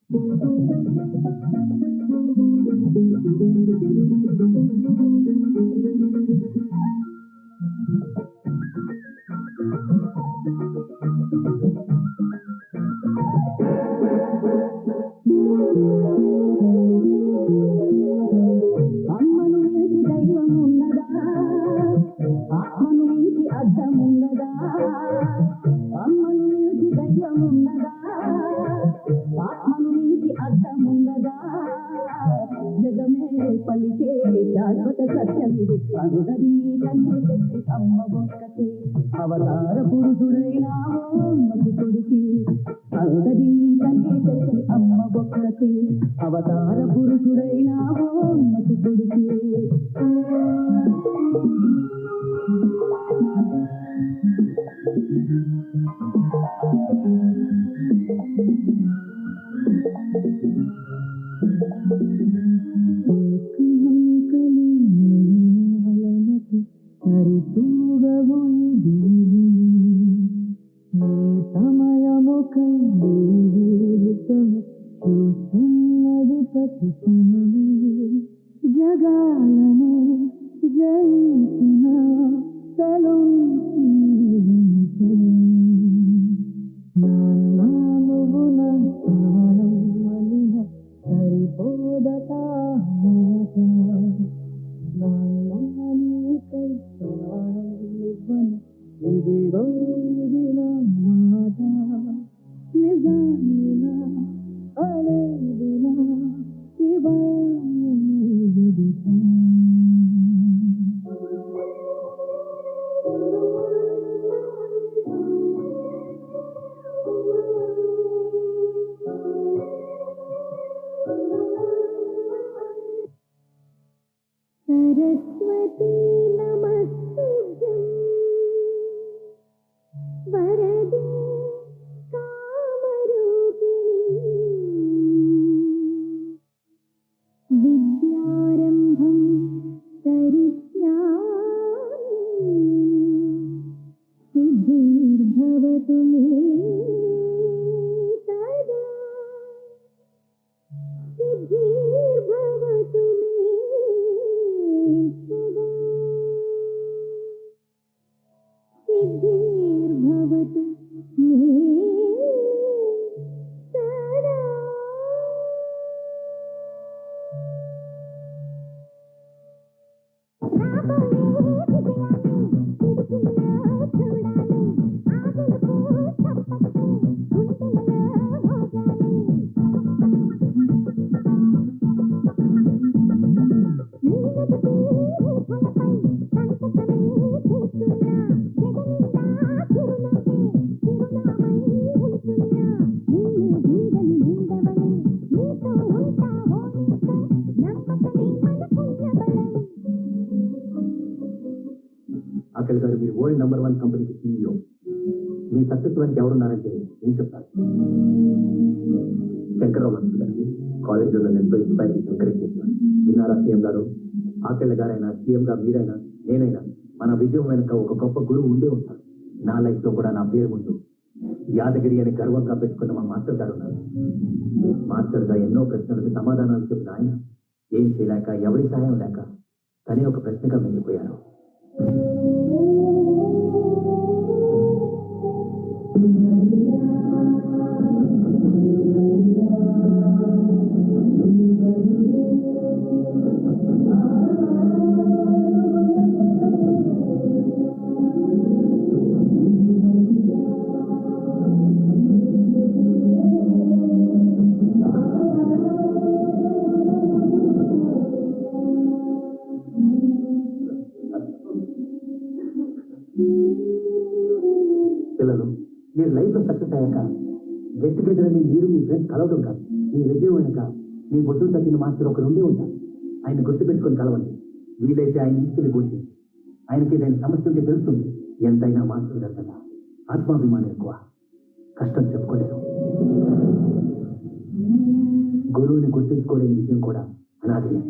అమ్మను మించి దైవం ఉన్నదా, ఆత్మను మించి అర్థం ఉన్నదా, అమ్మను మించి దైవం ఉన్నదా, ఆత్మను మించి అర్థం ఉన్నదా, జగమే పలికే శాశ్వత సత్యమిది, అనుదది నీకనే శక్తి అమ్మ ఒక్కటే, అవతార పురుషుడైనావో అమ్మకు కొడుకి, అనుదది నీకనే శక్తి అమ్మ ఒక్కటే, అవతార పురుషుడైనావో అమ్మకు కొడుకి. సరితూగవు నీ సమయము కైతం చూస్తున్నది పతితనమై, జగాలను జయించిన నువ్వు నా ప్రాణం మలిన సరిపోదట మాట, నాకై ప్రాణం ఇవ్వను ఇదిగో ఇది నా మాట, నిజానిలా అలేదిలా సరస్వతీ నమస్తుభ్యం వరదే కామరూపిణి, విద్యారంభం కరిష్యామి, సిద్ధిర్భవతు మే సదా, సిద్ధిర్భవతు మే సదా, సిద్ధిర్భవతు మే సదా. అఖిల్ గారు, మీరు వరల్డ్ నంబర్ 1 కంపెనీకి CEO. మీ సక్సెస్ వెనక ఎవరున్నారంటే ఏం చెప్తారు? శంకర్రావు మాస్టర్ గారు కాలేజీలో నన్ను ఎంతో ఇన్స్పైర్ చేసి ఎంకరేజ్ చేస్తున్నారు. విన్నారా సీఎం గారు? ఆఖిల్ గారైనా, సీఎం గా మీరైనా, నేనైనా మన విజయం వెనుక ఒక గొప్ప గురువు ఉండే ఉంటారు. నా లైఫ్ లో కూడా నా పేరు ముందు యాదగిరి అని గర్వంగా పెట్టుకున్న మా మాస్టర్ గారు ఉన్నారు. మాస్టర్ గా ఎన్నో ప్రశ్నలకు సమాధానాలు చెప్పిన ఆయన ఏం చేయలేక, ఎవరి సహాయం లేక తనే ఒక ప్రశ్నగా మిగిలిపోయారు. పిల్లలు, మీరు లైఫ్ లో సక్సెస్ అయ్యాక గెట్ టుగెదర్ అని మీరు మీ ఫ్రెండ్స్ కలవడం కాదు, మీ విజయం వెనుక మీ బొడ్డు తగ్గిన మాస్టర్ ఒకరు ఉండే ఉంటారు. ఆయన గుర్తుపెట్టుకొని కలవండి. వీలైతే ఆయన ఇంటికి కూర్చి ఆయనకి దాని సమస్య ఉంటే తెలుస్తుంది. ఎంతైనా మాస్టర్ గారు కదా, ఆత్మాభిమానం ఎక్కువ, కష్టం చెప్పుకోలేదు. గురువుని గుర్తించుకోలేని విషయం కూడా అనాథే.